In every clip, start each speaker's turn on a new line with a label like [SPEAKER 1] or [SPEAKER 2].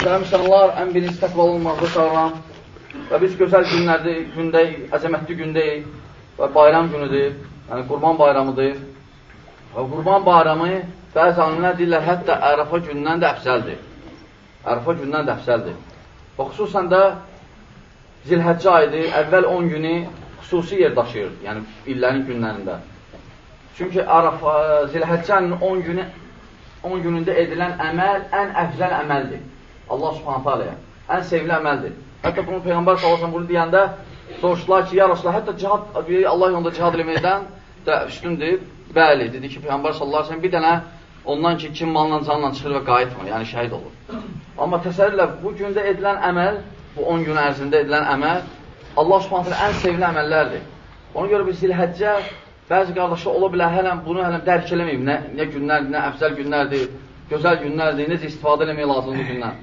[SPEAKER 1] Mühtərəm insanlar, ən birinci təqvalı olmaqda çağıran və biz gözəl gündəyik, əzəmətli gündəyik və bayram günüdür, yəni Qurban bayramıdır. Və Qurban bayramı bəzi alimlər deyirlər, hətta Ərəfa gündən də əfsəldir. Ərəfa gündən də əfsəldir. Və xüsusən də Zilhəccə ayıdır, əvvəl 10 günü xüsusi yer daşıyır, yəni illərin günlərində. Çünki Zilhəccənin 10 günündə edilən əməl ən əfzəl əməldir. Allah subhanətə aləyə. Ən sevgili əməldir. Hətta bunu Peyğəmbər sallallahu bunu deyəndə soruşdular ki, ya Rasulullah, hətta cihad, Allah yolunda cihad eləməkdən də üstündür. Bəli, dedi ki, Peyğəmbər sallallahu bir dənə ondan ki, kim malla canla çıxır və qayıtmır, yəni şəhid olur. Amma təsəvvürlə, bu gündə edilən əməl, bu 10 gün ərzində edilən əməl, Allah subhanətə ən sevgili əməllərdir. Ona görə biz Zilhəccə, bəzi qardaşlar ola bilər, bunu dərk eləməyib, nə günlərdir, nə əfzəl günlərdir, gözəl günlərdir, necə istifadə eləmək lazımdır gündən.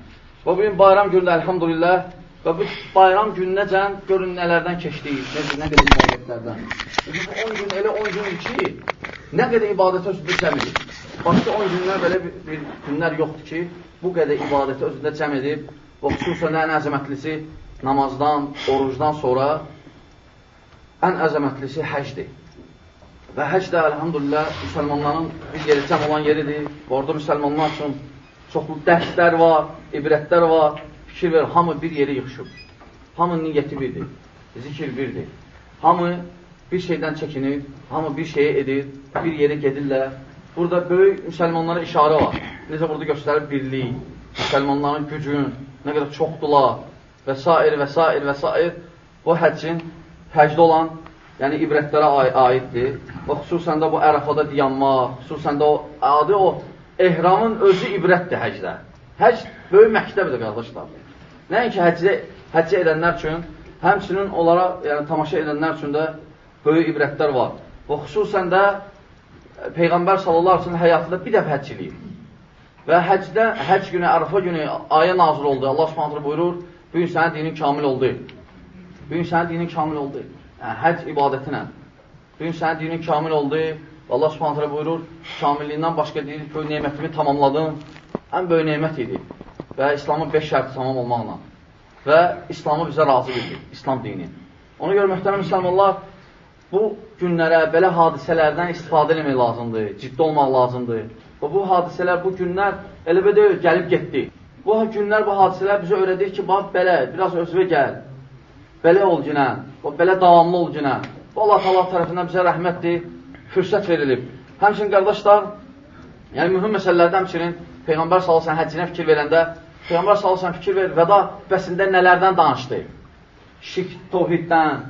[SPEAKER 1] Və bugün bayram günündə, əlhamdülillah, və bu bayram gününəcən görün nələrdən keçdik, nə qədər ibadətlərdən. Bu 10 gün elə 10 gündür ki, nə qədər ibadətə özündə cəm edib. Başqa 10 günlər belə bir günlər yoxdur ki, bu qədər ibadətə özündə cəm edib və xüsusən ən əzəmətlisi namazdan, orucdan sonra ən əzəmətlisi həcdir. Və həc də, əlhamdülillah, müsəlmanların bir yeri cəm olan yeridir. Orada müsəlmanlar üçün çoxlu dərslər var, ibrətlər var. Fikir verir, hamı bir yeri yığışıb. Hamı niyyəti birdir, zikir birdir. Hamı bir şeydən çəkinir, hamı bir şeyi edir, bir yerə gedirlər. Burada böyük müsəlmanlara işarə var. Necə burada göstərir birlik, müsəlmanların gücün, nə qədər çoxdular və s. Bu həccin, həcdə olan yəni ibrətlərə aiddir və xüsusən də bu Ərəfada dayanmaq, xüsusən də o ehramın özü ibrətdir həcdə. Həc böyük məktəbdir, qardaşlar. Nəinki həccə edənlər üçün, həmçinin onlara tamaşa edənlər üçün də böyük ibrətlər var. Və xüsusən də Peyğəmbər sallallahu aleyhi ve sellem həyatında bir dəfə həcc eləyir. Və həcc günü, Ərəfa günü aya nazil oldu. Allah subhanətlə buyurur, bu gün sənin dinin kamil oldu. Bu gün sənin dinin kamil oldu. Yəni, həcc ibadətinə. Bugün sənin dinin kamil oldu və Allah subhanətlə buyurur, kamilliyindən başqa deyir, böyük neymətimi tamamladım. Ən böyük neymət idi və İslamın 5 şərti tamam olmaqla və İslamı bizə razı bildir, İslam dini. Ona görə mühtərəm müsəlmanlar, bu günlərə, belə hadisələrdən istifadə eləmək lazımdır, ciddi olmaq lazımdır. Və bu hadisələr, bu günlər elə belə gəlib getdi. Bu günlər, bu hadisələr bizə öyrədir ki, bax, belə, biraz özvə gəl. Belə ol günən, belə davamlı ol günən. Bu Allah tərəfindən bizə rəhmətdir, fürsət verilib. Həmçinin qardaşlar, yəni mühüm məsələlərdə həmçinin Peyğəmbər sallallahu həccinə fikir verəndə, Peyğəmbər sallallahu fikir verir, vəda xutbəsində nələrdən danışdı? Şirk, tovhiddən,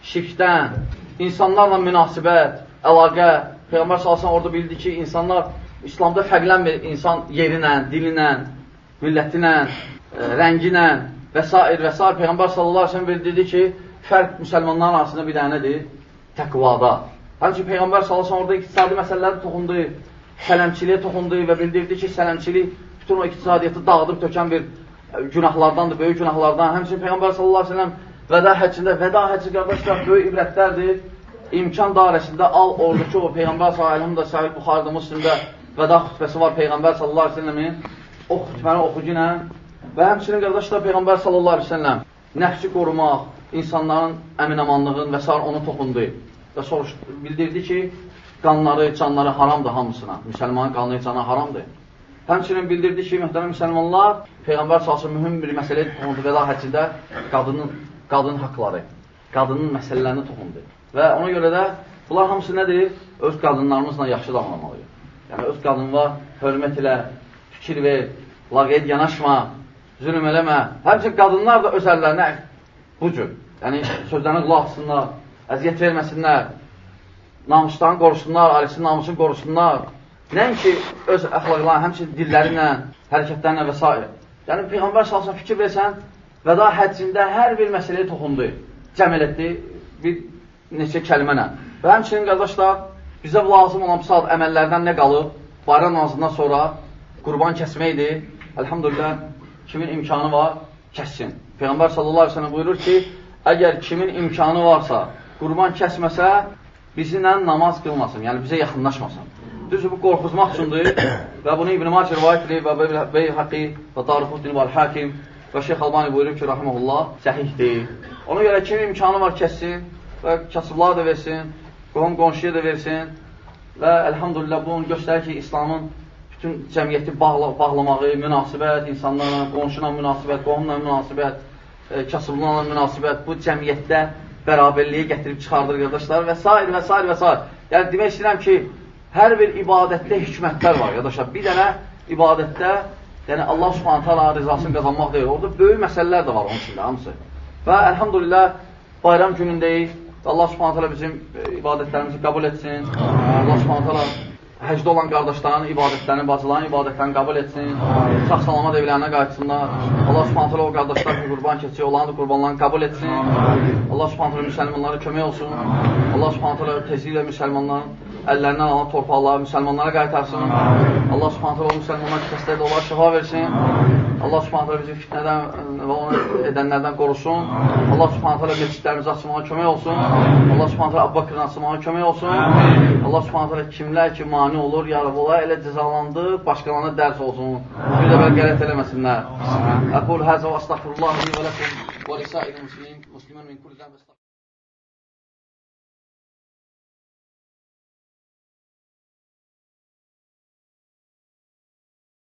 [SPEAKER 1] şirkdən, insanlarla münasibət, əlaqə. Peyğəmbər sallallahu orada bildi ki, insanlar İslamda fərqlənmir, insan yerinlə, dilinlə, millətinlə, rənginlə və s. Peyğəmbər sallallahu aleyhi ve sellem bildirdi ki, fərq müsəlmanların arasında bir dənədir, təqvada. Həmçin Peyğəmbər sallallahu aleyhi ve sellem orada iqtisadi məsələləri toxundu, sələmçiliyə toxundu və bildirdi ki, sələmçilik bütün o iqtisadiyyatı dağıdıb tökən bir günahlardandır, böyük günahlardan. Həmçin Peyğəmbər sallallahu aleyhi ve sellem vəda həccində, vəda həcci qardaşlar böyük ibrətlərdir. İmkan dairəsində al oradakı o Peyğəmbər sallallahu aleyhi ve sellem Sahih Buxarıda, Müslimdə vəda xutbəsi var Peyğəmbər sallallahu aleyhi ve sellemin. O xutbəni oxucunə və həmçinin qardaşlar Peyğəmbər sallallahu aleyhi ve sellem nəfsi qorumaq, insanların əmin-amanlığın və s. onu toxundu və bildirdi ki, qanları, canları haramdır hamısına. Müsəlmanın qanlı canı haramdır. Həmçinin bildirdi ki, mühtərəm müsəlmanlar, Peyğəmbər sallallahu mühüm bir məsələ toxundu vəda həccində qadının haqları, qadının məsələlərini toxundu. Və ona görə də bunlar hamısı nədir? Öz qadınlarımızla yaxşı davranmalıyıq. Yəni, öz qadınla hörmət elə, fikir ver, laqeyd yanaşma, zülm eləmə. Həmçin qadınlar da öz əllərinə bu cür. Yəni, sözlərini qulaq asınlar, əziyyət verməsinlər, namuslarını qorusunlar, ailəsinin namusunu qorusunlar. Nəinki öz əxlaqlarını, həmçin dillərinlə, hərəkətlərlə və s. Yəni, Peyğəmbər sallallahu fikir versən, vəda həccində hər bir məsələyə toxundu, cəm elətdi bir neçə kəlmənə. Və həmçinin qardaşlar, bizə lazım olan saat əməllərdən nə qalıb? Bayram namazından sonra qurban kəsməkdir. Əlhamdülillah, kimin imkanı var, kəssin. Peyğəmbər sallallahu aleyhi ve sellem buyurur ki, əgər kimin imkanı varsa, qurban kəsməsə, bizimlə namaz qılmasın, yəni bizə yaxınlaşmasın. Düzdür, bu qorxuzmaq üçündür və bunu İbn-i Macə rivayət edir və Beyhaqi və Darıquddin və Hakim və Şeyx Albani buyurur ki, rahimehullah, səhihdir. Ona görə kim imkanı var kəssin və kasıblığa da versin, qohum-qonşuya da versin və elhamdülillah bunu göstərir ki, İslamın bütün cəmiyyəti bağlamağı, münasibət, insanlarla, qonşuna münasibət, qohumla münasibət, kasıblıqla münasibət bu cəmiyyətdə bərabərliyə gətirib çıxardır, qardaşlar və s. və s. və s. Yəni, demək istəyirəm ki, hər bir ibadətdə hikmətlər var, qardaşlar. Bir dənə ibadətdə, yəni Allah Subhanahu taala rızasını qazanmaq deyil. Orada böyük məsələlər də var onun içində, hamısı. Və elhamdülillah, bayram günündəyik. Allah Subhanahu taala bizim ibadətlərimizi qəbul etsin. Allah Subhanahu taala həcdə olan qardaşların ibadətlərini, bacıların ibadətlərini qəbul etsin. Sağ-salamat evlərinə qayıtsınlar. Allah Subhanahu taala o qardaşlar ki, qurban keçəcək, onların da qurbanlarını qəbul etsin. Allah Subhanahu taala müsəlmanlara kömək olsun. Allah Subhanahu taala tezliklə müsəlmanların əllərindən alan torpaqları müsəlmanlara qaytarsın. Allah Subhanahu taala o müsəlmanlar kəslərdə onlara şifa versin. Allah Subhanahu taala bizi fitnədən və onu edənlərdən qorusun. Allah Subhanahu taala məscidlərimizi açmağa kömək olsun. Allah Subhanahu taala Əbu Bəkrın açmağa kömək olsun. Allah Subhanahu taala kimlər ki mane olur, ya Rabbi, onlar elə cəzalandı, başqalarına dərs olsun. Bir də qələt eləməsinlər. Aqul həzə və əstəğfirullah li və ləkum və lisa'il muslimin min kulli zənb.